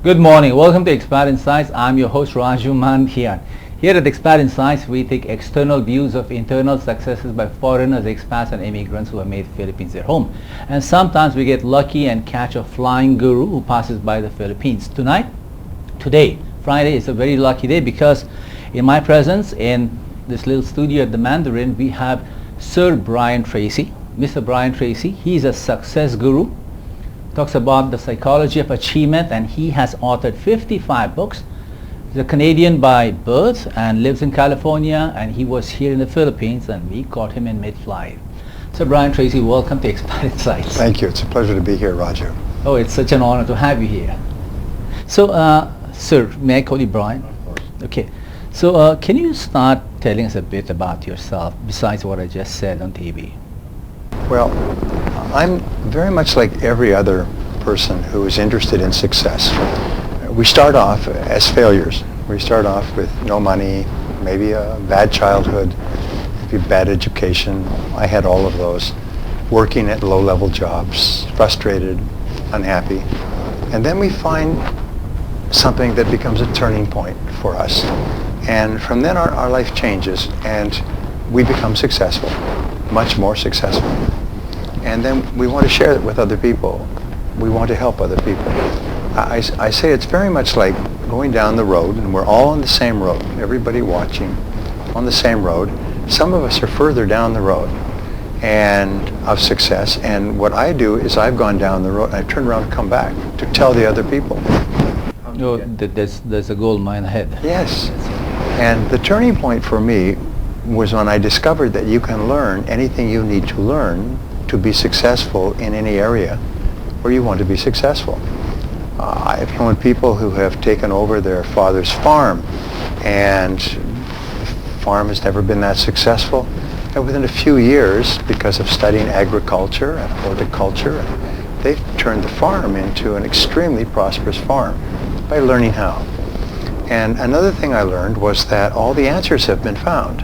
Good morning. Welcome to Expat Insights. I'm your host Raju Mandhyan. Here at Expat Insights, we take external views of internal successes by foreigners, expats and immigrants who have made Philippines their home. And sometimes we get lucky and catch a flying guru who passes by the Philippines. Today, Friday, is a very lucky day because in my presence in this little studio at the Mandarin, we have Sir Brian Tracy. Mr. Brian Tracy, he's a success guru. Talks about the psychology of achievement, and he has authored 55 books. He's a Canadian by birth and lives in California, and he was here in the Philippines and we caught him in mid-flight. So Brian Tracy, welcome to Expat Insights. Thank you. It's a pleasure to be here, Raju. Oh, it's such an honor to have you here. So, sir, may I call you Brian? Of course. Okay. So, can you start telling us a bit about yourself besides what I just said on TV? Well, I'm very much like every other person who is interested in success. We start off as failures. We start off with no money, maybe a bad childhood, maybe bad education. I had all of those. Working at low-level jobs, frustrated, unhappy. And then we find something that becomes a turning point for us. And from then our life changes and we become successful, much more successful. And then we want to share it with other people. We want to help other people. I say it's very much like going down the road, and we're all on the same road, everybody watching on the same road. Some of us are further down the road and of success, and what I do is I've gone down the road and I turn around and come back to tell the other people. No, there's a gold mine ahead. Yes. And the turning point for me was when I discovered that you can learn anything you need to learn to be successful in any area where you want to be successful. I've known people who have taken over their father's farm and the farm has never been that successful. And within a few years, because of studying agriculture and horticulture, they've turned the farm into an extremely prosperous farm by learning how. And another thing I learned was that all the answers have been found.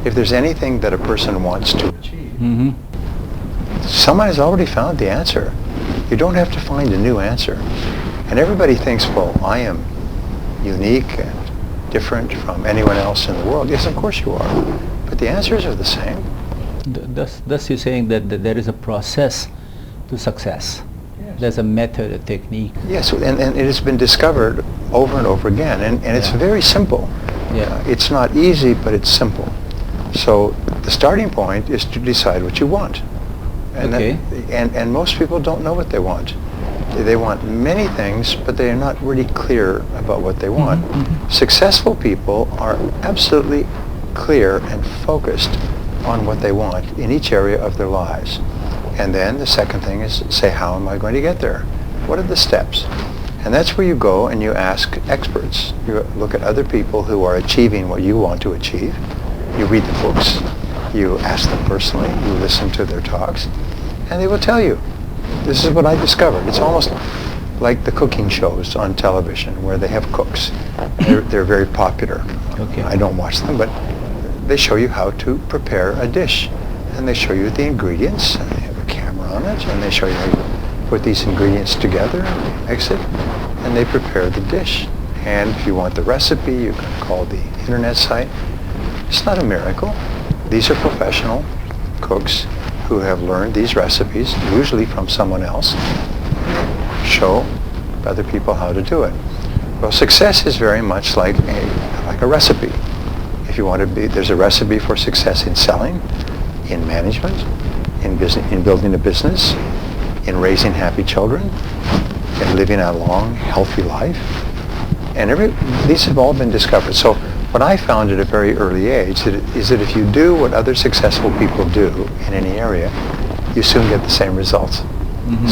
If there's anything that a person wants to achieve, someone has already found the answer. You don't have to find a new answer. And everybody thinks, well, I am unique and different from anyone else in the world. Yes, of course you are. But the answers are the same. Thus you're saying that there is a process to success. Yes. There's a method, a technique. Yes, and it has been discovered over and over again. And it's very simple. Yeah. It's not easy, but it's simple. So the starting point is to decide what you want. And, okay. And most people don't know what they want. They want many things, but they are not really clear about what they want. Successful people are absolutely clear and focused on what they want in each area of their lives. And then the second thing is say, how am I going to get there? What are the steps? And that's where you go and you ask experts. You look at other people who are achieving what you want to achieve. You read the books. You ask them personally. You listen to their talks. And they will tell you. This is what I discovered. It's almost like the cooking shows on television where they have cooks. They're very popular. Okay. I don't watch them, but they show you how to prepare a dish. And they show you the ingredients, and they have a camera on it, and they show you how to put these ingredients together, and they mix it, and they prepare the dish. And if you want the recipe, you can call the internet site. It's not a miracle. These are professional cooks who have learned these recipes, usually from someone else, show other people how to do it. Well, success is very much like a recipe. If you want to be, there's a recipe for success in selling, in management, in business, in building a business, in raising happy children, in living a long, healthy life. And these have all been discovered. So what I found at a very early age is that if you do what other successful people do in any area, you soon get the same results.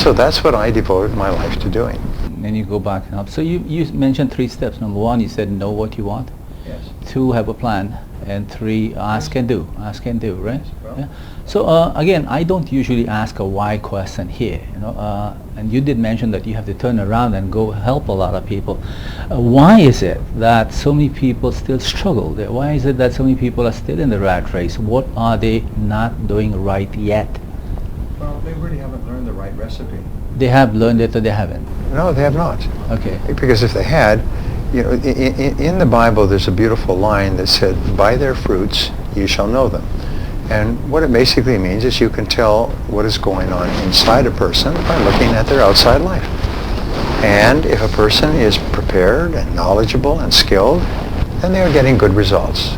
So that's what I devoted my life to doing. And you go back and up. So you mentioned 3 steps. Number 1, you said know what you want. Yes. 2, have a plan. And 3, ask and do. Ask and do, right? Yes, Yeah. So again, I don't usually ask a why question here. And you did mention that you have to turn around and go help a lot of people. Why is it that so many people still struggle? Why is it that so many people are still in the rat race? What are they not doing right yet? Well, they really haven't learned the right recipe. They have learned it or they haven't? No, they have not. Okay. Because if they had, you know, in the Bible there's a beautiful line that said, "By their fruits you shall know them." And what it basically means is you can tell what is going on inside a person by looking at their outside life. And if a person is prepared and knowledgeable and skilled, then they are getting good results.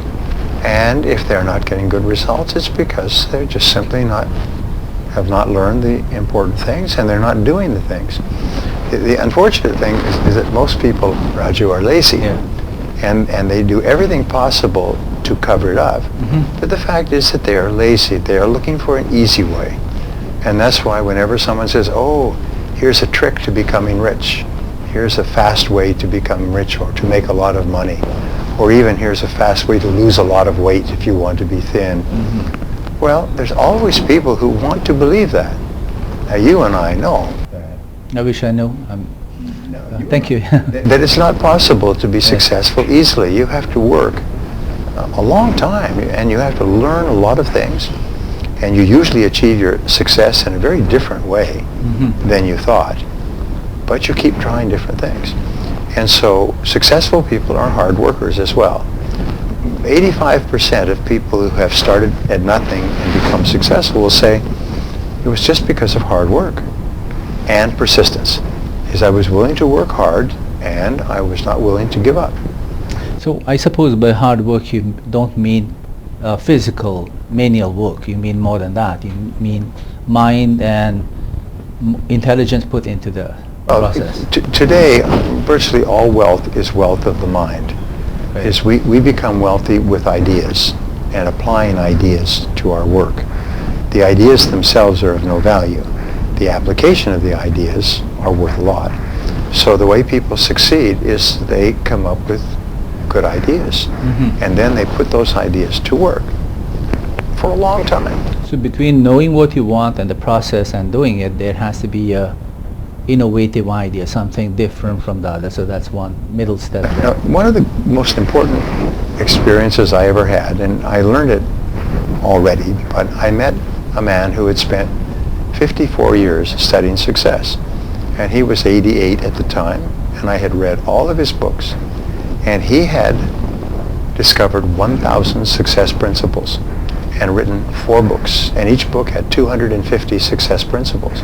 And if they're not getting good results, it's because they're just simply have not learned the important things, and they're not doing the things. The unfortunate thing is that most people, Raju, are lazy. Yeah. And they do everything possible to cover it up. Mm-hmm. But the fact is that they are lazy. They are looking for an easy way. And that's why whenever someone says, "Oh, here's a trick to becoming rich. Here's a fast way to become rich or to make a lot of money. Or even here's a fast way to lose a lot of weight if you want to be thin." Mm-hmm. Well, there's always people who want to believe that. Now, you and I know I wish I knew. Thank you. that it's not possible to be successful easily. You have to work a long time, and you have to learn a lot of things. And you usually achieve your success in a very different way than you thought. But you keep trying different things. And so successful people are hard workers as well. 85% of people who have started at nothing and become successful will say, it was just because of hard work and persistence. Is I was willing to work hard and I was not willing to give up. So I suppose by hard work you don't mean physical manual work. You mean more than that. You mean mind and intelligence put into the process. Today, virtually all wealth is wealth of the mind. Right. Is we become wealthy with ideas and applying ideas to our work. The ideas themselves are of no value. The application of the ideas are worth a lot. So the way people succeed is they come up with good ideas, and then they put those ideas to work for a long time. So between knowing what you want and the process and doing it, there has to be a innovative idea, something different from the other. So that's one middle step. Now, one of the most important experiences I ever had, and I learned it already, but I met a man who had spent 54 years studying success. And he was 88 at the time, and I had read all of his books. And he had discovered 1,000 success principles and written 4 books. And each book had 250 success principles.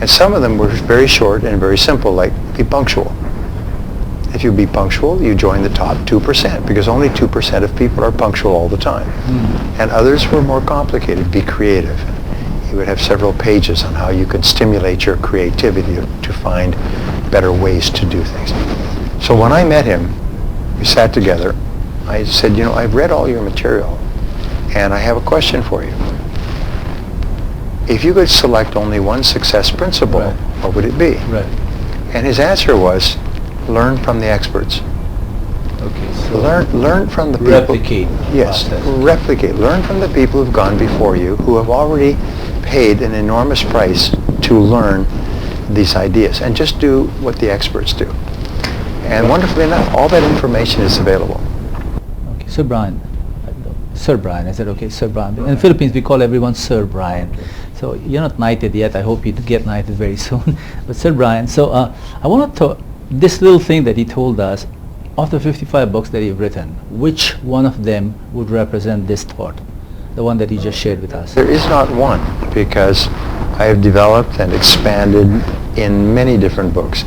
And some of them were very short and very simple, like be punctual. If you be punctual, you join the top 2%, because only 2% of people are punctual all the time. And others were more complicated, be creative. He would have several pages on how you could stimulate your creativity to find better ways to do things. So when I met him, we sat together. I said, you know, I've read all your material, and I have a question for you. If you could select only one success principle, Right. what would it be? Right. And his answer was, learn from the experts. Okay. So Learn from the people. replicate. Yes, process. replicate. Learn from the people who've gone before you, who have already paid an enormous price to learn these ideas, and just do what the experts do. And wonderfully enough, all that information is available. Okay. Sir Brian. Sir Brian, is that okay? Sir Brian. In the Philippines, we call everyone Sir Brian. So you're not knighted yet. I hope you get knighted very soon. But Sir Brian, so I want to this little thing that he told us, of the 55 books that you've written, which one of them would represent this thought? The one that you just shared with us. There is not one, because I have developed and expanded in many different books.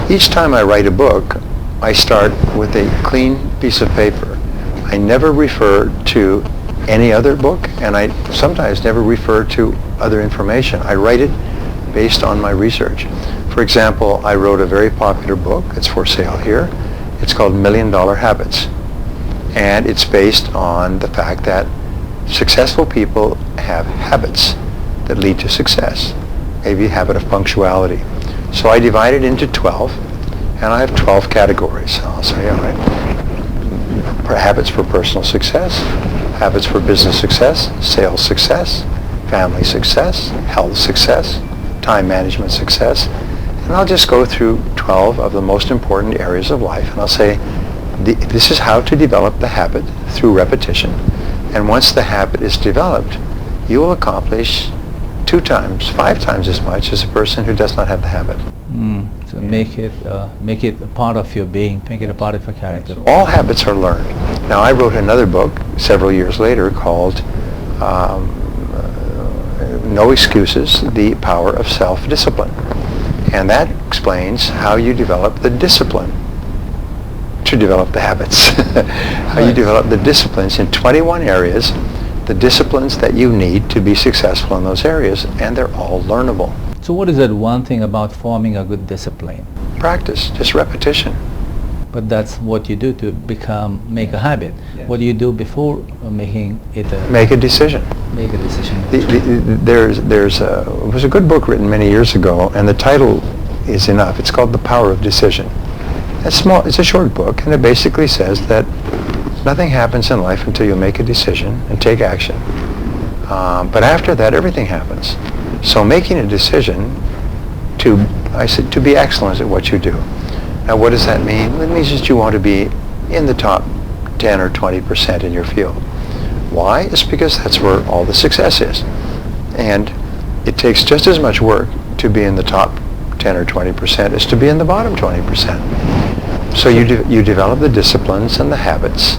Each time I write a book, I start with a clean piece of paper. I never refer to any other book, and I sometimes never refer to other information. I write it based on my research. For example, I wrote a very popular book. It's for sale here. It's called $1 Million Habits. And it's based on the fact that successful people have habits that lead to success. Maybe a habit of punctuality. So I divide it into 12, and I have 12 categories. I'll say, all right, habits for personal success, habits for business success, sales success, family success, health success, time management success. And I'll just go through 12 of the most important areas of life, and I'll say, this is how to develop the habit through repetition. And once the habit is developed, you will accomplish 2 times, 5 times as much as a person who does not have the habit. So So make it a part of your being, make it a part of your character. All habits are learned. Now, I wrote another book several years later called No Excuses, The Power of Self-Discipline. And that explains how you develop the discipline to develop the habits. How you develop the disciplines in 21 areas, the disciplines that you need to be successful in those areas, and they're all learnable. So what is that one thing about forming a good discipline? Practice, just repetition. But that's what you do to make a habit. Yeah. What do you do before making it a... Make a decision. Make a decision. It was a good book written many years ago, and the title is enough. It's called The Power of Decision. It's a short book, and it basically says that nothing happens in life until you make a decision and take action. But after that, everything happens. So making a decision to be excellent at what you do. Now, what does that mean? It means that you want to be in the top 10 or 20% in your field. Why? It's because that's where all the success is. And it takes just as much work to be in the top 10 or 20% as to be in the bottom 20%. So you develop the disciplines and the habits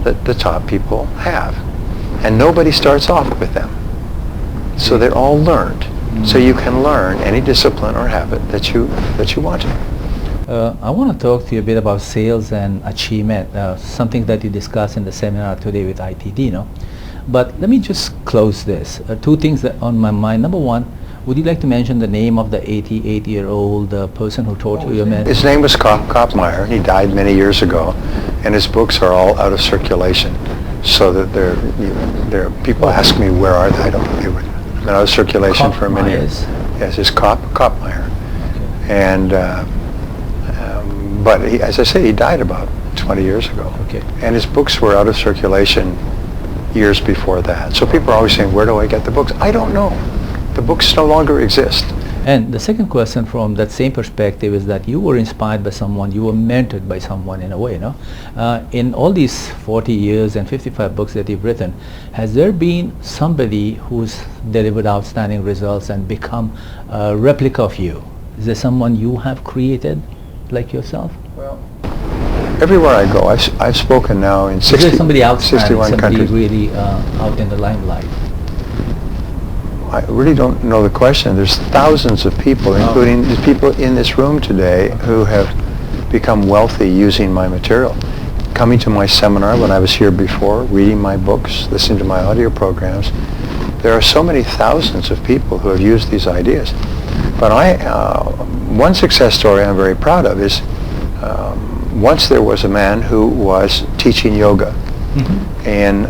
that the top people have. And nobody starts off with them. So they're all learned. So you can learn any discipline or habit that you want to. I want to talk to you a bit about sales and achievement, something that you discussed in the seminar today with ITD, no? But let me just close this. Two things that on my mind. Number one, would you like to mention the name of the 88-year-old person who taught you your men? His name was Kopmeyer. He died many years ago, and his books are all out of circulation. So that people ask me where are they? I don't know. They've been out of circulation for many years. Yes, it's Kopmeyer. Okay. And but as I say, he died about 20 years ago. Okay. And his books were out of circulation years before that. So people are always saying, where do I get the books? I don't know. The books no longer exist. And the second question from that same perspective is that you were inspired by someone, you were mentored by someone in a way, no? In all these 40 years and 55 books that you've written, has there been somebody who's delivered outstanding results and become a replica of you? Is there someone you have created like yourself? Well, everywhere I go, I've spoken now in 61 countries. Really out in the limelight? I really don't know the question. There's thousands of people, including the people in this room today, who have become wealthy using my material. Coming to my seminar when I was here before, reading my books, listening to my audio programs. There are so many thousands of people who have used these ideas. But one success story I'm very proud of is once there was a man who was teaching yoga in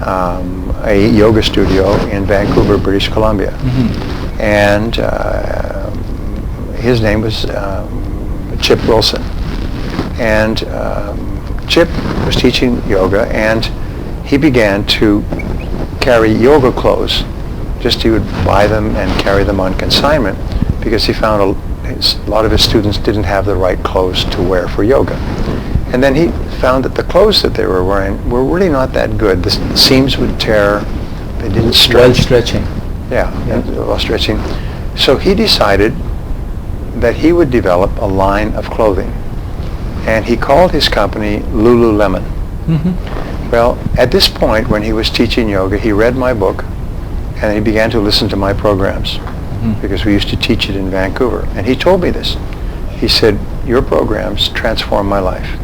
a yoga studio in Vancouver, British Columbia. And his name was Chip Wilson. And Chip was teaching yoga, and he began to carry yoga clothes. Just he would buy them and carry them on consignment because he found a lot of his students didn't have the right clothes to wear for yoga. And then he found that the clothes that they were wearing were really not that good. The seams would tear. They didn't stretch. Well stretching. Yeah, well stretching. So he decided that he would develop a line of clothing. And he called his company Lululemon. Well, at this point when he was teaching yoga, he read my book and he began to listen to my programs because we used to teach it in Vancouver. And he told me this. He said, your programs transformed my life.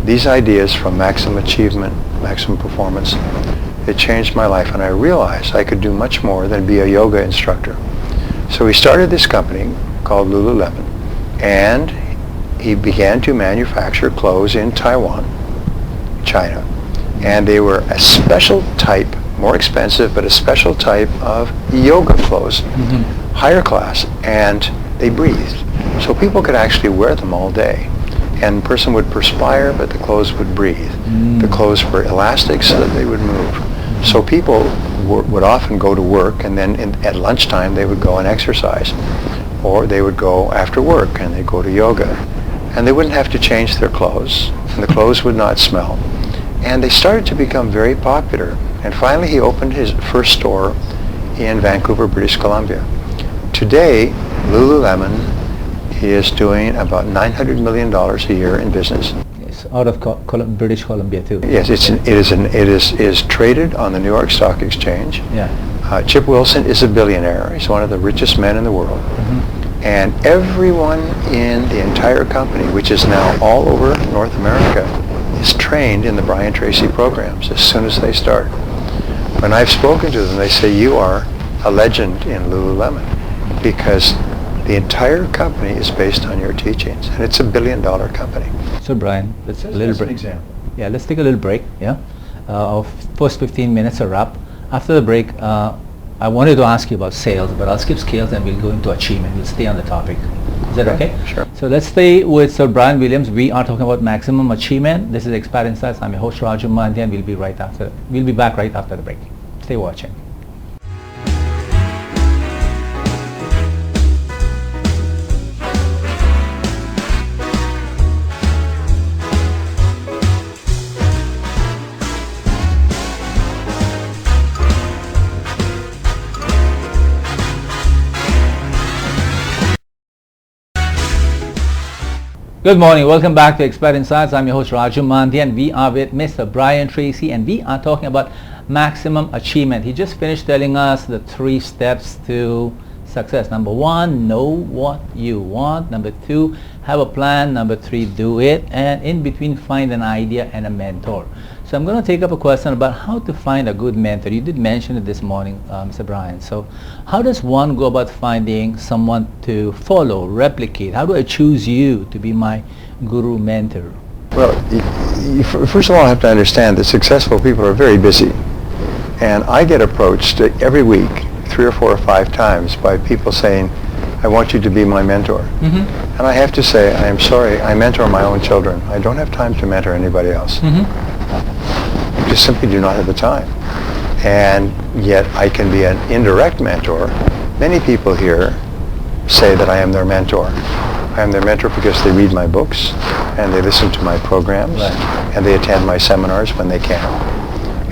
These ideas from maximum achievement, maximum performance, it changed my life, and I realized I could do much more than be a yoga instructor. So he started this company called Lululemon, and he began to manufacture clothes in Taiwan, China, and they were a special type, more expensive, but a special type of yoga clothes, higher class, and they breathed. So people could actually wear them all day. And the person would perspire, but the clothes would breathe. The clothes were elastic so that they would move. So people would often go to work, and then at lunchtime they would go and exercise. Or they would go after work and they'd go to yoga. And they wouldn't have to change their clothes, and the clothes would not smell. And they started to become very popular. And finally he opened his first store in Vancouver, British Columbia. Today, Lululemon He is doing about $900 million a year in business. Yes, out of British Columbia too. Yes, it is traded on the New York Stock Exchange. Yeah. Chip Wilson is a billionaire. He's one of the richest men in the world. And everyone in the entire company, which is now all over North America, is trained in the Brian Tracy programs as soon as they start. When I've spoken to them, they say, you are a legend in Lululemon, because the entire company is based on your teachings, and it's $1 billion company. So Brian, let's a little break. Example. Yeah, let's take a little break. Yeah, our first 15 minutes are up. After the break, I wanted to ask you about sales, but I'll skip sales and we'll go into achievement. We'll stay on the topic. Is that okay? Sure. So let's stay with Sir Brian Williams. We are talking about maximum achievement. This is Expert Insights. I'm your host Raju Mandhyan. We'll be back right after the break. Stay watching. Good morning. Welcome back to Expert Insights. I'm your host Raju Mandhyan. We are with Mr. Brian Tracy, and we are talking about maximum achievement. He just finished telling us the 3 steps to success. Number 1, know what you want. Number 2, have a plan. Number 3, do it. And in between, find an idea and a mentor. So I'm going to take up a question about how to find a good mentor. You did mention it this morning, Mr. Brian. So how does one go about finding someone to follow, replicate? How do I choose you to be my guru mentor? Well, first of all, I have to understand that successful people are very busy. And I get approached every week, 3 or 4 or 5 times, by people saying, I want you to be my mentor. And I have to say, I am sorry, I mentor my own children. I don't have time to mentor anybody else. I just simply do not have the time. And yet I can be an indirect mentor. Many people here say that I am their mentor. I am their mentor because they read my books, and they listen to my programs, and they attend my seminars when they can.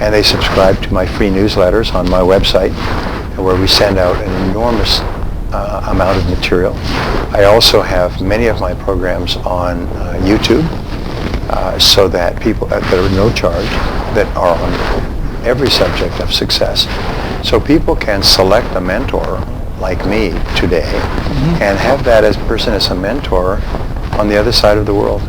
And they subscribe to my free newsletters on my website, where we send out an enormous amount of material. I also have many of my programs on YouTube, so that people that are no charge, that are on every subject of success. So people can select a mentor like me today and have that as person as a mentor on the other side of the world.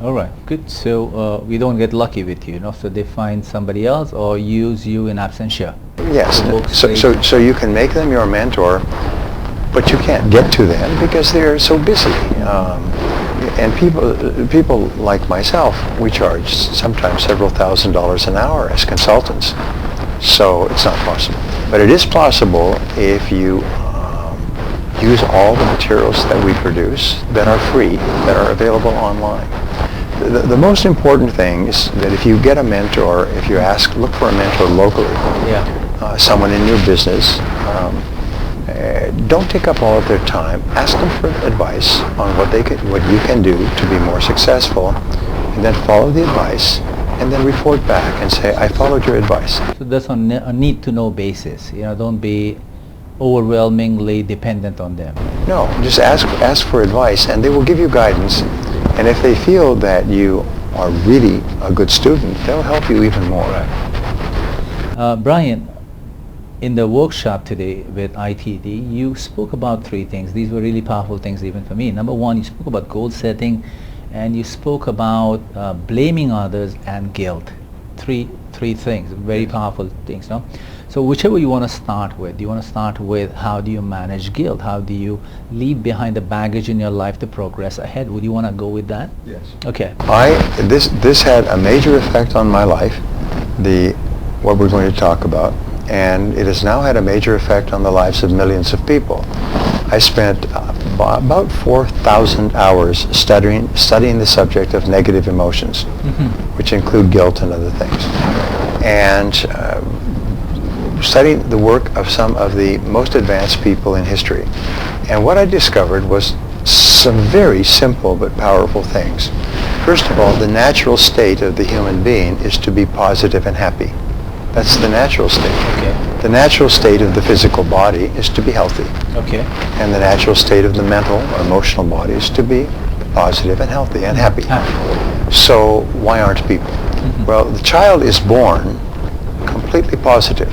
All right, good. So we don't get lucky with you, so they find somebody else or use you in absentia. Yes. So you can make them your mentor, but you can't get to them because they're so busy. And people like myself, we charge sometimes several $1,000s an hour as consultants. So it's not possible. But it is possible if you use all the materials that we produce that are free, that are available online. The most important thing is that if you get a mentor, if you look for a mentor locally, someone in your business, don't take up all of their time. Ask them for advice on what you can do to be more successful, and then follow the advice, and then report back and say, I followed your advice. So that's on a need-to-know basis. Don't be overwhelmingly dependent on them. No, just ask for advice, and they will give you guidance. And if they feel that you are really a good student, they'll help you even more. Brian, in the workshop today with ITD, you spoke about 3 things. These were really powerful things even for me. Number 1, you spoke about goal setting, and you spoke about blaming others and guilt. Three things, very powerful things. So whichever you want to start with. Do you want to start with how do you manage guilt? How do you leave behind the baggage in your life to progress ahead? Would you want to go with that? Yes. Okay. This had a major effect on my life, what we're going to talk about, and it has now had a major effect on the lives of millions of people. I spent about 4,000 hours studying the subject of negative emotions, which include guilt and other things, and studying the work of some of the most advanced people in history. And what I discovered was some very simple but powerful things. First of all, the natural state of the human being is to be positive and happy. That's the natural state. Okay. The natural state of the physical body is to be healthy. Okay. And the natural state of the mental or emotional body is to be positive and healthy and happy. So why aren't people? Well, the child is born completely positive.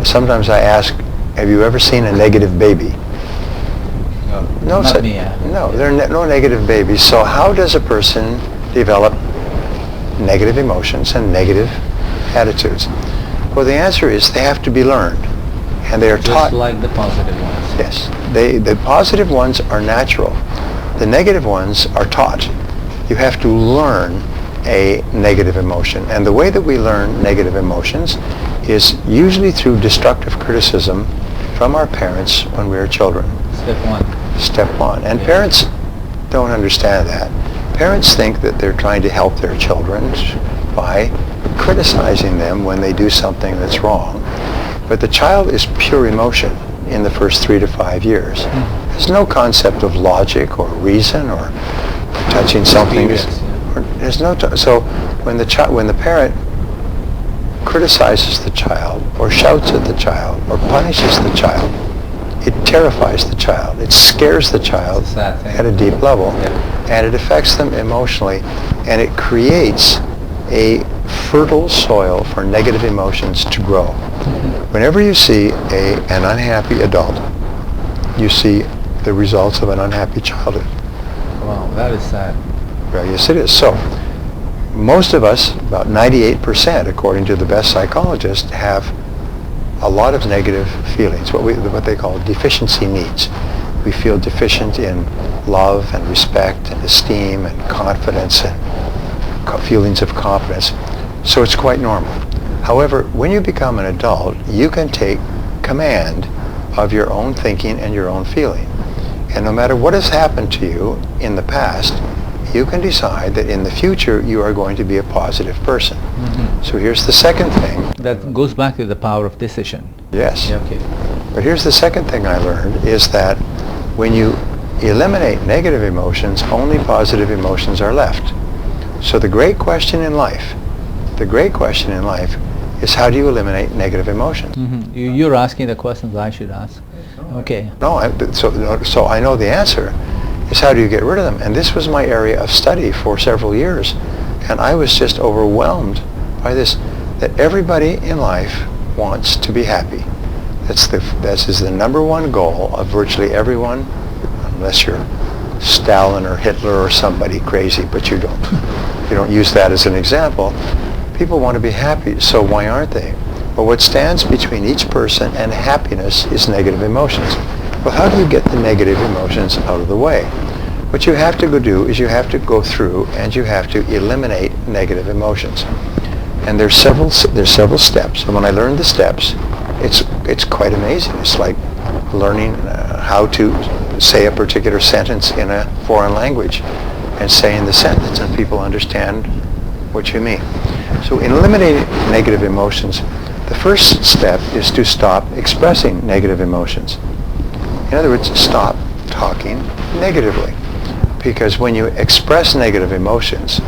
Sometimes I ask, have you ever seen a negative baby? No, not me. No, there are no negative babies. So how does a person develop negative emotions and negative attitudes? Well, the answer is they have to be learned, and they are taught. Just like the positive ones. Yes, the positive ones are natural. The negative ones are taught. You have to learn a negative emotion, and the way that we learn negative emotions is usually through destructive criticism from our parents when we were children. Step one. And parents don't understand that. Parents think that they're trying to help their children by criticizing them when they do something that's wrong. But the child is pure emotion in the first 3 to 5 years. There's no concept of logic or reason or touching something. There's no so when the parent criticizes the child or shouts at the child or punishes the child, it terrifies the child. It scares the child at a deep level, and it affects them emotionally, and it creates a fertile soil for negative emotions to grow. Whenever you see an unhappy adult, you see the results of an unhappy childhood. Wow, that is sad. Well, yes, it is. So, most of us, about 98%, according to the best psychologists, have a lot of negative feelings, what they call deficiency needs. We feel deficient in love and respect and esteem and confidence and feelings of competence. So it's quite normal. However, when you become an adult, you can take command of your own thinking and your own feeling. And no matter what has happened to you in the past, you can decide that in the future you are going to be a positive person. So here's the second thing. That goes back to the power of decision. Yes. Yeah, okay. But here's the second thing I learned is that when you eliminate negative emotions, only positive emotions are left. So the great question in life is how do you eliminate negative emotions? You're asking the questions I should ask. Okay. No, so I know the answer is how do you get rid of them? And this was my area of study for several years. And I was just overwhelmed by this, that everybody in life wants to be happy. This is the number one goal of virtually everyone, unless you're Stalin or Hitler or somebody crazy, but you don't use that as an example. People want to be happy, so why aren't they? But what stands between each person and happiness is negative emotions. Well, how do you get the negative emotions out of the way? What you have to do is you have to go through and you have to eliminate negative emotions. And there's several steps. And when I learned the steps, it's quite amazing. It's like learning how to say a particular sentence in a foreign language and saying the sentence and people understand what you mean. So in eliminating negative emotions, the first step is to stop expressing negative emotions. In other words, stop talking negatively. Because when you express negative emotions,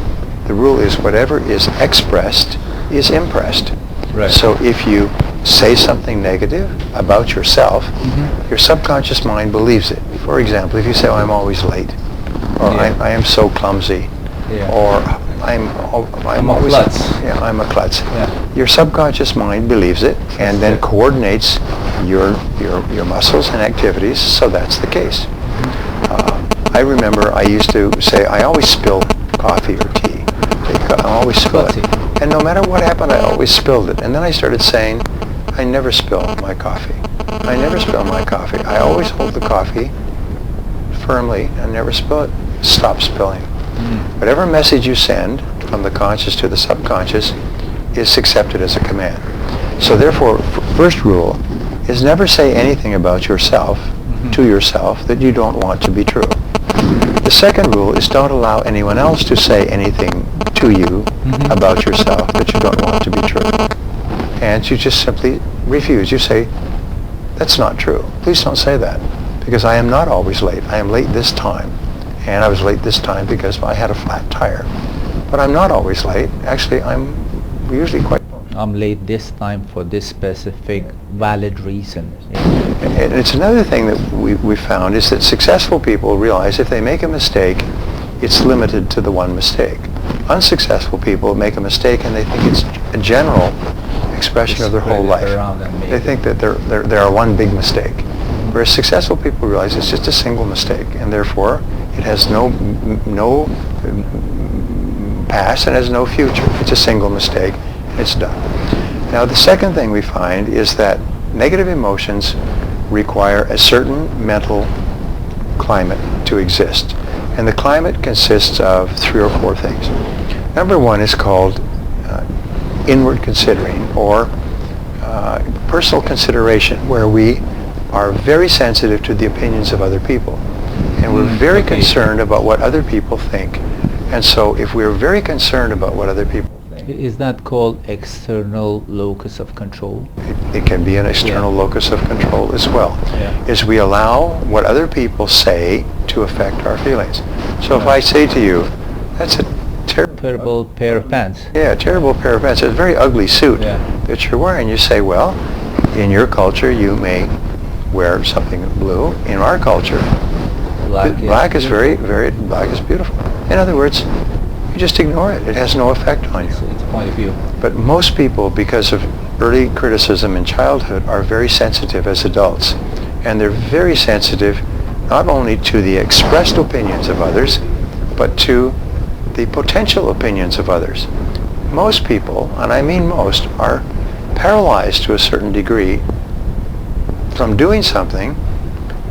the rule is whatever is expressed is impressed. Right. So if you say something negative about yourself, your subconscious mind believes it. For example, if you say, oh, I'm always late, or I am so clumsy, or I'm always a klutz. Yeah, I'm a klutz. Yeah. Your subconscious mind believes it and then coordinates your muscles and activities so that's the case. I remember I used to say I always spill coffee or tea. I always spill it. And no matter what happened, I always spilled it. And then I started saying, I never spill my coffee. I never spill my coffee. I always hold the coffee firmly and never spill it. Stop spilling. Whatever message you send from the conscious to the subconscious is accepted as a command. So therefore, first rule is never say anything about yourself to yourself that you don't want to be true. The second rule is don't allow anyone else to say anything to you about yourself that you don't want to be true. And you just simply refuse. You say, that's not true. Please don't say that because I am not always late. I am late this time. And I was late this time because I had a flat tire. But I'm not always late. Actually, I'm usually quite... I'm late this time for this specific valid reason. And it's another thing that we found is that successful people realize if they make a mistake, it's limited to the one mistake. Unsuccessful people make a mistake and they think it's a general expression of their whole life. They think that there are one big mistake. Whereas successful people realize it's just a single mistake, and therefore it has no past and has no future. It's a single mistake. It's done. Now the second thing we find is that negative emotions require a certain mental climate to exist. And the climate consists of 3 or 4 things. Number one is called inward considering, or personal consideration, where we are very sensitive to the opinions of other people. And we're very concerned about what other people think. And so if we're very concerned about what other people think... Is that called external locus of control? It can be an external locus of control as well. Is we allow what other people say to affect our feelings. So if I say to you, that's a terrible pair of pants. Yeah, a terrible pair of pants. It's a very ugly suit that you're wearing. You say, well, in your culture you may wear something blue. In our culture, black is black is beautiful. In other words, you just ignore it. It has no effect on you. It's a point of view. But most people, because of early criticism in childhood, are very sensitive as adults. And they're very sensitive not only to the expressed opinions of others, but to the potential opinions of others. Most people, and I mean most, are paralyzed to a certain degree from doing something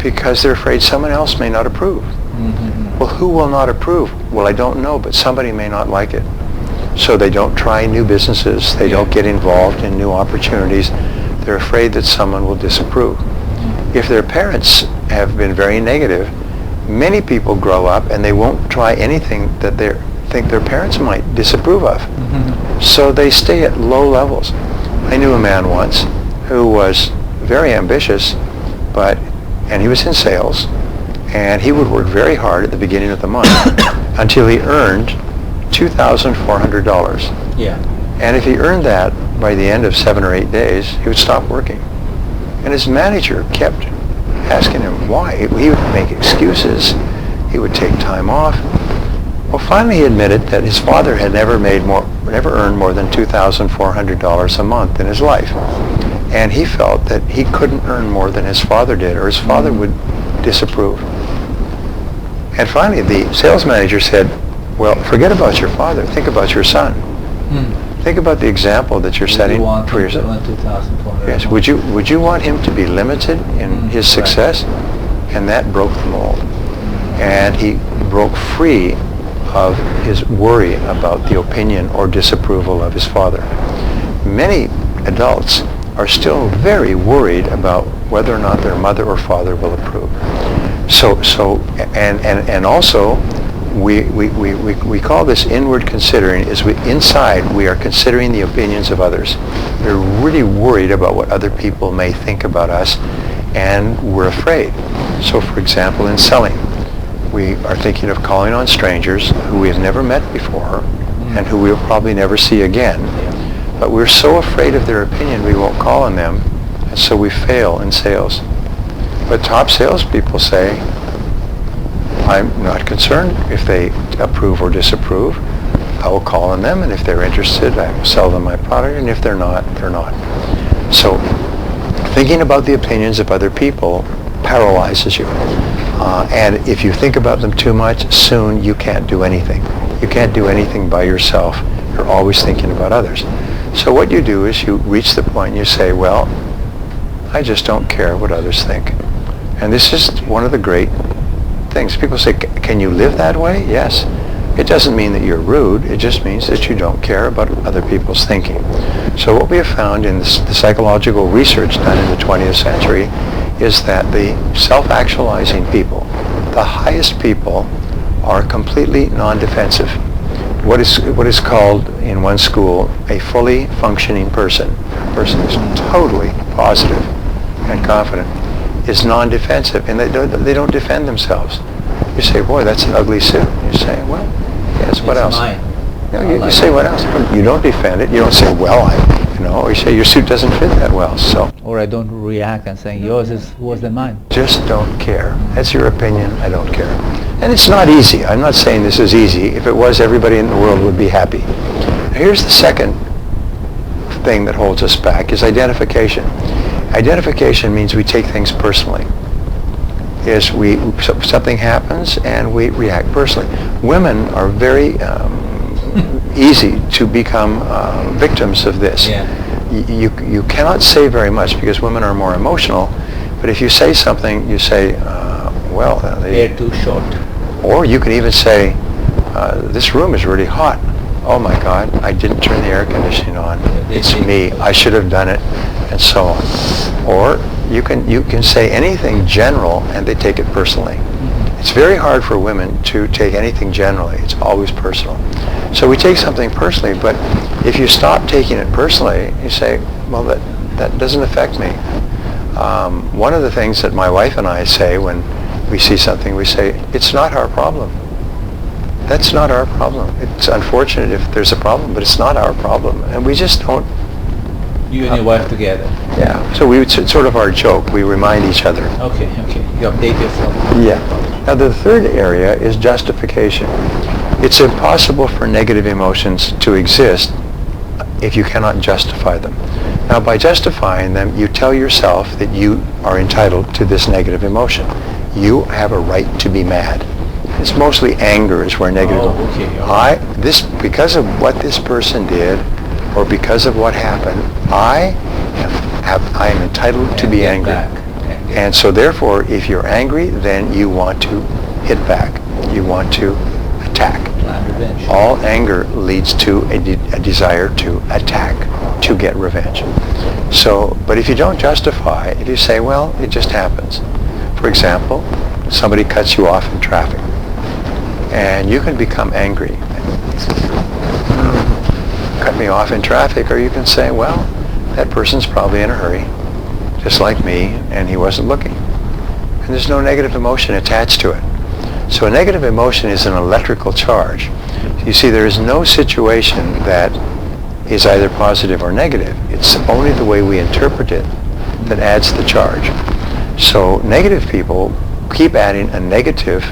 because they're afraid someone else may not approve. Well, who will not approve? Well, I don't know, but somebody may not like it. So they don't try new businesses. They don't get involved in new opportunities. They're afraid that someone will disapprove. If their parents have been very negative, many people grow up and they won't try anything that they think their parents might disapprove of. So they stay at low levels. I knew a man once who was very ambitious, and he was in sales, and he would work very hard at the beginning of the month until he earned $2,400. And if he earned that by the end of 7 or 8 days, he would stop working. And his manager kept asking him why. He would make excuses. He would take time off. Well, finally he admitted that his father had never earned more than $2,400 a month in his life. And he felt that he couldn't earn more than his father did, or his father would disapprove. And finally the sales manager said, well, forget about your father. Think about your son. Think about the example that you're setting for your son. Yes. Would you want him to be limited in his success? And that broke the mold. And he broke free of his worry about the opinion or disapproval of his father. Many adults are still very worried about whether or not their mother or father will approve. And also, we call this inward considering. Inside we are considering the opinions of others. We're really worried about what other people may think about us, and we're afraid. So for example, in selling, we are thinking of calling on strangers who we have never met before and who we'll probably never see again. But we're so afraid of their opinion we won't call on them, and so we fail in sales. But top salespeople say, I'm not concerned if they approve or disapprove. I will call on them, and if they're interested, I will sell them my product, and if they're not, they're not. So thinking about the opinions of other people paralyzes you. And if you think about them too much, soon you can't do anything. You can't do anything by yourself. You're always thinking about others. So what you do is you reach the point and you say, well, I just don't care what others think. And this is one of the great things. People say, can you live that way? Yes. It doesn't mean that you're rude. It just means that you don't care about other people's thinking. So what we have found in the psychological research done in the 20th century is that the self-actualizing people, the highest people, are completely non-defensive. What is called in one school a fully functioning person, a person who's totally positive and confident, is non-defensive, and they don't defend themselves. You say, boy, that's an ugly suit. You say, well, yes, what else? You say what else? You don't defend it. You don't say, well, or you say your suit doesn't fit that well. So. Or I don't react and saying yours is worse than mine. Just don't care. That's your opinion. I don't care. And it's not easy. I'm not saying this is easy. If it was, everybody in the world would be happy. Now, here's the second thing that holds us back is identification. Identification means we take things personally. Something happens and we react personally. Women are very easy to become victims of this. Yeah. You cannot say very much because women are more emotional, but if you say something, you say, they're too short. Or you can even say, this room is really hot. Oh my God, I didn't turn the air conditioning on. It's me. I should have done it, and so on. Or you can say anything general and they take it personally. Mm-hmm. It's very hard for women to take anything generally. It's always personal. So we take something personally, but if you stop taking it personally, you say, well, that doesn't affect me. One of the things that my wife and I say when we see something, we say, it's not our problem. That's not our problem. It's unfortunate if there's a problem, but it's not our problem. And we just don't. You and your wife together. Yeah. So it's sort of our joke. We remind each other. Okay. You update yourself. Yeah. Now the third area is justification. It's impossible for negative emotions to exist if you cannot justify them. Now by justifying them, you tell yourself that you are entitled to this negative emotion. You have a right to be mad. It's mostly anger is where negative. Oh, okay. Because of what this person did, or because of what happened, I am entitled to be angry. And so therefore, if you're angry, then you want to hit back. You want to attack. Revenge. All anger leads to a desire to attack, to get revenge. So, but if you don't justify, if you say, well, it just happens. For example, somebody cuts you off in traffic, and you can become angry. Cut me off in traffic, or you can say, well, that person's probably in a hurry, just like me, and he wasn't looking. And there's no negative emotion attached to it. So a negative emotion is an electrical charge. You see, there is no situation that is either positive or negative. It's only the way we interpret it that adds the charge. So negative people keep adding a negative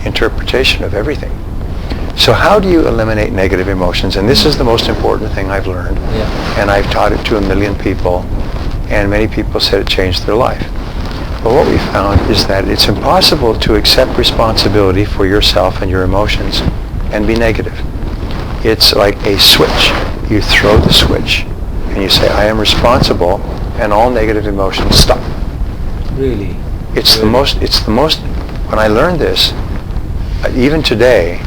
interpretation of everything. So how do you eliminate negative emotions? And this is the most important thing I've learned. Yeah. And I've taught it to 1 million people, and many people said it changed their life. But what we found is that it's impossible to accept responsibility for yourself and your emotions and be negative. It's like a switch. You throw the switch and you say, I am responsible, and all negative emotions stop. Really? It's the most, when I learned this, even today,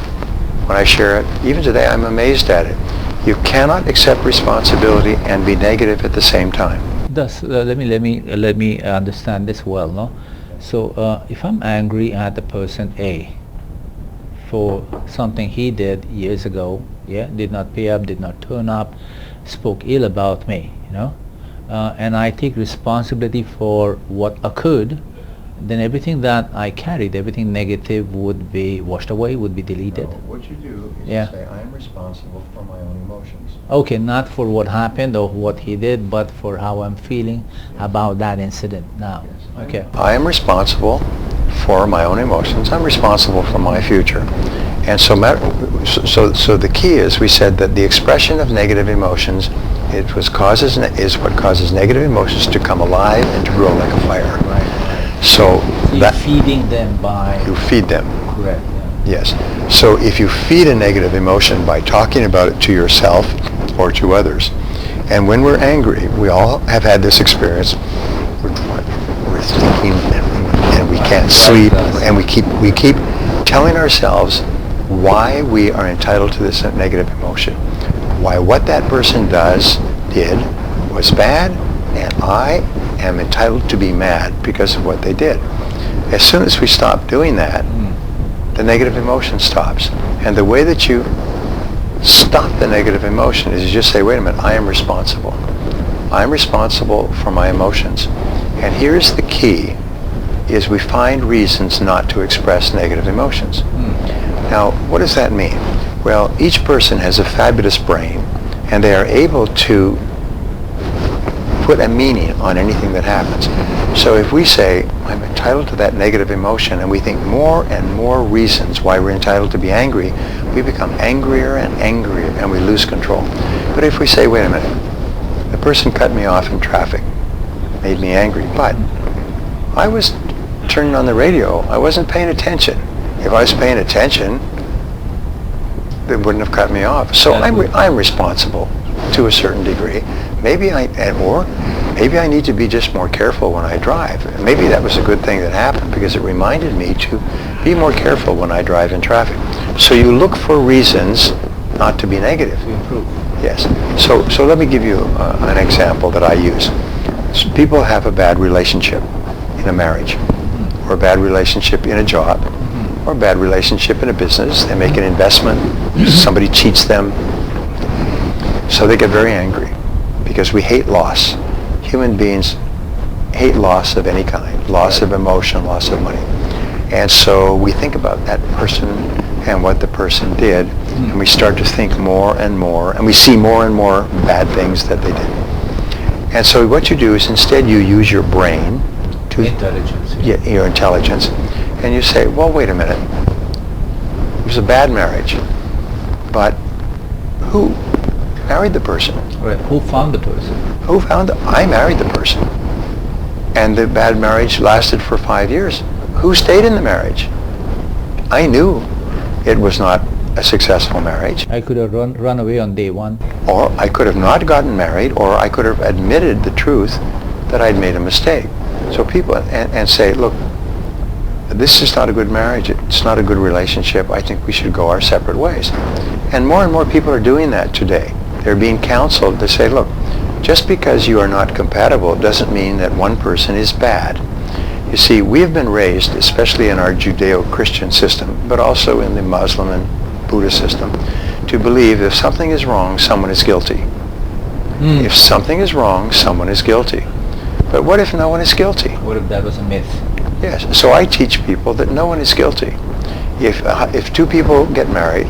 when I share it, even today I'm amazed at it. You cannot accept responsibility and be negative at the same time. Thus, let me understand this well, no? So if I'm angry at the person A for something he did years ago, did not pay up, did not turn up, spoke ill about me, and I take responsibility for what occurred, then everything that I carried, everything negative would be washed away, would be deleted. No, what you do is Yeah. you say, I am responsible for my own emotions. Okay, not for what happened or what he did, but for how I'm feeling about that incident now. Yes. Okay. I am responsible for my own emotions. I'm responsible for my future. And so the key is, we said that the expression of negative emotions is what causes negative emotions to come alive and to grow like a fire. Right. So You're feeding them by... you feed them. Correct. Yeah. Yes. So if you feed a negative emotion by talking about it to yourself or to others, and when we're angry, we all have had this experience, we're thinking and we can't sleep, and we keep telling ourselves why we are entitled to this negative emotion, why what that person did was bad, and I am entitled to be mad because of what they did. As soon as we stop doing that, the negative emotion stops. And the way that you stop the negative emotion is you just say, wait a minute, I am responsible. I'm responsible for my emotions. And here's the key, is we find reasons not to express negative emotions. Now, what does that mean? Well, each person has a fabulous brain, and they are able to put a meaning on anything that happens. So if we say, I'm entitled to that negative emotion, and we think more and more reasons why we're entitled to be angry, we become angrier and angrier, and we lose control. But if we say, wait a minute, the person cut me off in traffic, made me angry, but I was turning on the radio, I wasn't paying attention. If I was paying attention, they wouldn't have cut me off. So I'm responsible to a certain degree. Maybe I need to be just more careful when I drive. Maybe that was a good thing that happened because it reminded me to be more careful when I drive in traffic. So you look for reasons not to be negative. To improve. Yes. So let me give you an example that I use. So people have a bad relationship in a marriage, or a bad relationship in a job, or a bad relationship in a business. They make an investment, somebody cheats them, so they get very angry because we hate loss. Human beings hate loss of any kind, loss of emotion, loss of money. And so we think about that person and what the person did, and we start to think more and more, and we see more and more bad things that they did. And so what you do is instead you use your brain to Intelligence. your intelligence, and you say, well, wait a minute. It was a bad marriage, but who married the person? Right. Who found the person? Who found it? I married the person. And the bad marriage lasted for 5 years. Who stayed in the marriage? I knew it was not a successful marriage. I could have run away on day one. Or I could have not gotten married, or I could have admitted the truth that I'd made a mistake. So people, and say, look, this is not a good marriage. It's not a good relationship. I think we should go our separate ways. And more people are doing that today. They're being counseled to say, look, just because you are not compatible doesn't mean that one person is bad. You see, we have been raised, especially in our Judeo-Christian system, but also in the Muslim and Buddhist system, to believe if something is wrong, someone is guilty. If something is wrong, someone is guilty. But what if no one is guilty? What if that was a myth? Yes. So I teach people that no one is guilty. If two people get married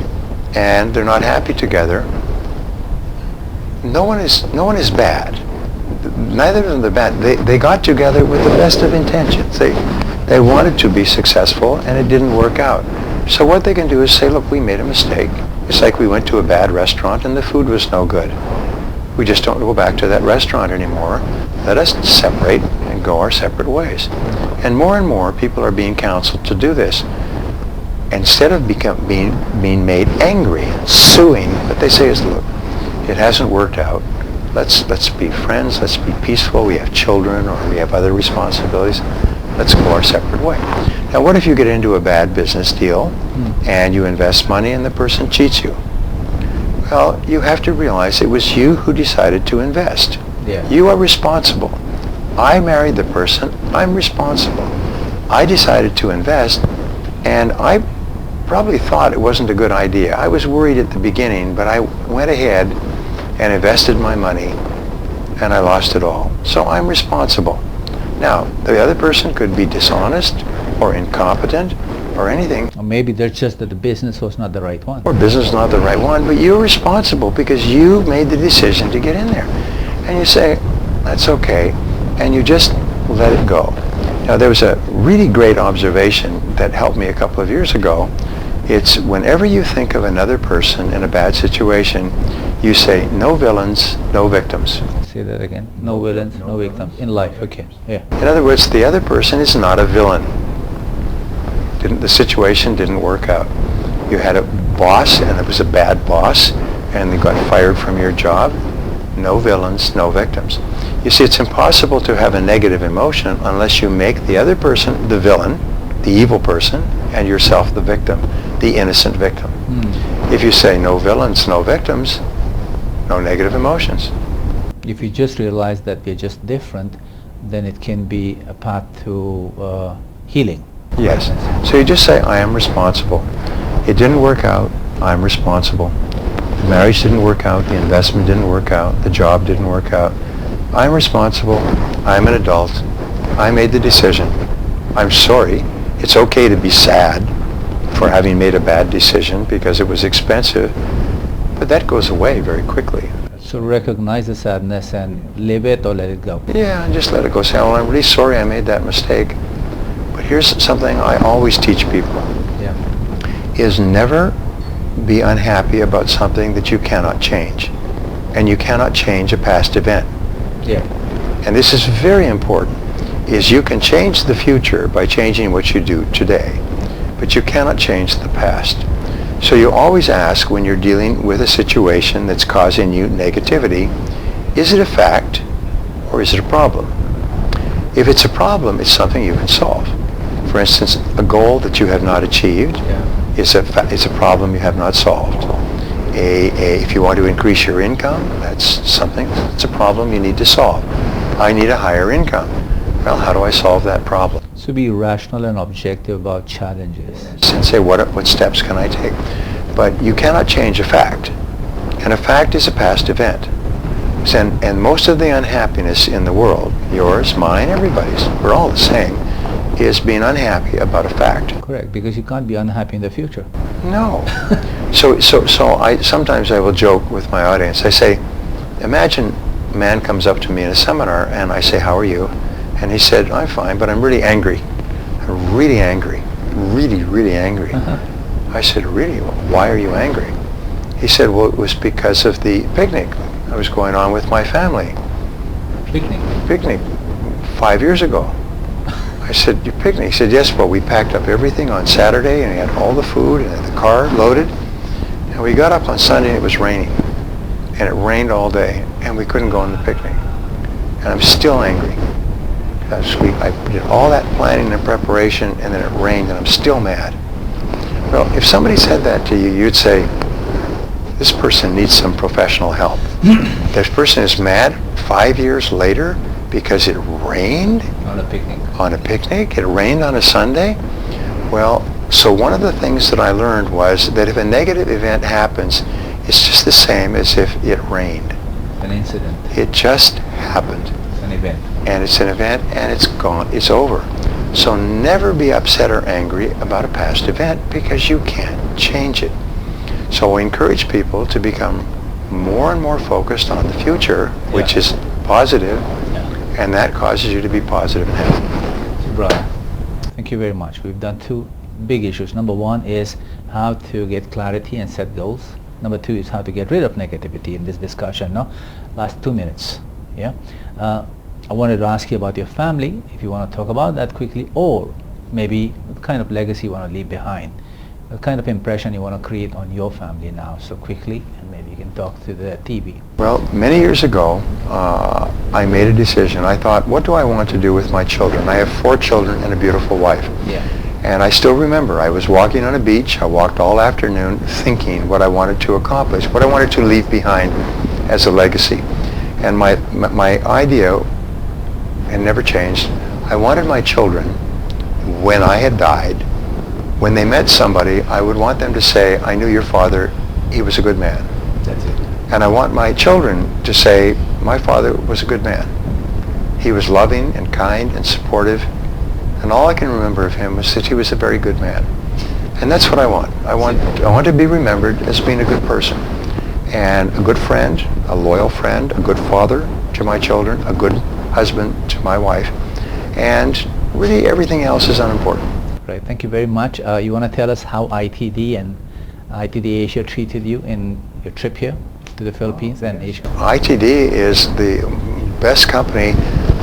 and they're not happy together, no one is bad. Neither of them are bad. They got together with the best of intentions. They wanted to be successful, and it didn't work out. So what they can do is say, look, we made a mistake. It's like we went to a bad restaurant and the food was no good. We just don't go back to that restaurant anymore. Let us separate and go our separate ways. And more people are being counseled to do this. Instead of being made angry, suing, what they say is, look, it hasn't worked out. Let's be friends. Let's be peaceful. We have children, or we have other responsibilities. Let's go our separate way. Now, what if you get into a bad business deal and you invest money and the person cheats you? Well, you have to realize it was you who decided to invest. Yeah. You are responsible. I married the person. I'm responsible. I decided to invest, and I probably thought it wasn't a good idea. I was worried at the beginning, but I went ahead and invested my money, and I lost it all. So I'm responsible. Now, the other person could be dishonest or incompetent or anything. Or maybe that's just that the business was not the right one. Or business is not the right one, but you're responsible because you made the decision to get in there. And you say, that's okay, and you just let it go. Now, there was a really great observation that helped me a couple of years ago. It's whenever you think of another person in a bad situation, you say, no villains, no victims. Say that again. No villains, no victims in life. Okay. Yeah. In other words, the other person is not a villain. The situation didn't work out. You had a boss, and it was a bad boss, and you got fired from your job. No villains, no victims. You see, it's impossible to have a negative emotion unless you make the other person the villain, the evil person, and yourself the victim, the innocent victim. If you say no villains, no victims, no negative emotions. If you just realize that we're just different, then it can be a path to healing. Yes. So you just say, I am responsible. It didn't work out. I'm responsible. The marriage didn't work out. The investment didn't work out. The job didn't work out. I'm responsible. I'm an adult. I made the decision. I'm sorry. It's okay to be sad. for having made a bad decision because it was expensive, but that goes away very quickly. So recognize the sadness and live it or let it go. Yeah, and just let it go. Say, well, I'm really sorry I made that mistake. But here's something I always teach people. Yeah. Is never be unhappy about something that you cannot change. And you cannot change a past event. Yeah. And this is very important, is you can change the future by changing what you do today, but you cannot change the past. So you always ask when you're dealing with a situation that's causing you negativity, is it a fact or is it a problem? If it's a problem, it's something you can solve. For instance, a goal that you have not achieved is a problem you have not solved. If you want to increase your income, that's a problem you need to solve. I need a higher income. Well, how do I solve that problem? So be rational and objective about challenges. And say, what steps can I take? But you cannot change a fact. And a fact is a past event. And most of the unhappiness in the world, yours, mine, everybody's, we're all the same, is being unhappy about a fact. Correct, because you can't be unhappy in the future. No. So sometimes I will joke with my audience. I say, imagine a man comes up to me in a seminar and I say, how are you? And he said, I'm fine, but I'm really angry. I'm really angry. Really, really angry. I said, really? Why are you angry? He said, well, it was because of the picnic I was going on with my family. Picnic 5 years ago. I said, your picnic? He said, yes, well, we packed up everything on Saturday and we had all the food and had the car loaded. And we got up on Sunday and it was raining. And it rained all day and we couldn't go on the picnic. And I'm still angry. I did all that planning and preparation and then it rained and I'm still mad. Well, if somebody said that to you, you'd say, this person needs some professional help. This person is mad 5 years later because it rained On a picnic. On a picnic. It rained on a Sunday. Well, so one of the things that I learned was that if a negative event happens, it's just the same as if it rained. An incident. It just happened. It's an event. And it's an event and it's gone. It's over. So never be upset or angry about a past event because you can't change it. So I encourage people to become more and more focused on the future, which is positive, and that causes you to be positive and happy. Brother, thank you very much. We've done two big issues. Number one is how to get clarity and set goals. Number two is how to get rid of negativity in this discussion. No? Last 2 minutes. Yeah. I wanted to ask you about your family, if you want to talk about that quickly, or maybe what kind of legacy you want to leave behind, what kind of impression you want to create on your family now, so quickly, and maybe you can talk to the TV. Well, many years ago, I made a decision. I thought, what do I want to do with my children? I have 4 children and a beautiful wife. Yeah. And I still remember, I was walking on a beach. I walked all afternoon thinking what I wanted to accomplish, what I wanted to leave behind as a legacy. And my idea, and never changed, I wanted my children, when I had died, when they met somebody, I would want them to say, I knew your father, he was a good man. That's it. And I want my children to say, my father was a good man. He was loving and kind and supportive. And all I can remember of him was that he was a very good man. And that's what I want. I want to be remembered as being a good person. And a good friend, a loyal friend, a good father to my children, a good husband to my wife. And really everything else is unimportant. Right. Thank you very much. You want to tell us how ITD and ITD Asia treated you in your trip here to the Philippines and Asia? ITD is the best company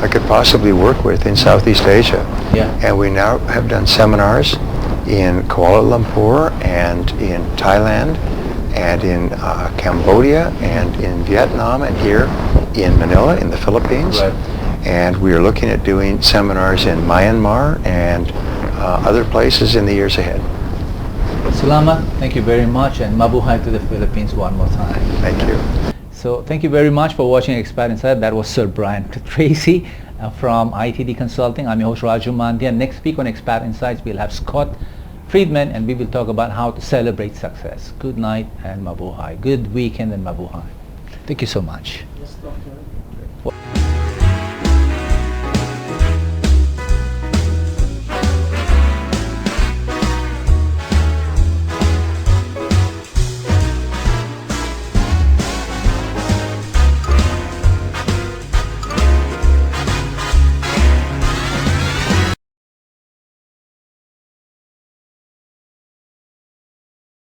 I could possibly work with in Southeast Asia. Yeah. And we now have done seminars in Kuala Lumpur and in Thailand and in Cambodia and in Vietnam and here in Manila in the Philippines. Right. And we are looking at doing seminars in Myanmar and other places in the years ahead. Salamat, thank you very much, and mabuhay to the Philippines one more time. Thank you. So thank you very much for watching Expat Inside. That was Sir Brian Tracy from ITD Consulting. I'm your host Raju Mandhyan. Next week on Expat Insights we'll have Scott Friedman and we will talk about how to celebrate success. Good night and mabuhay. Good weekend and mabuhay. Thank you so much. Yes, doctor.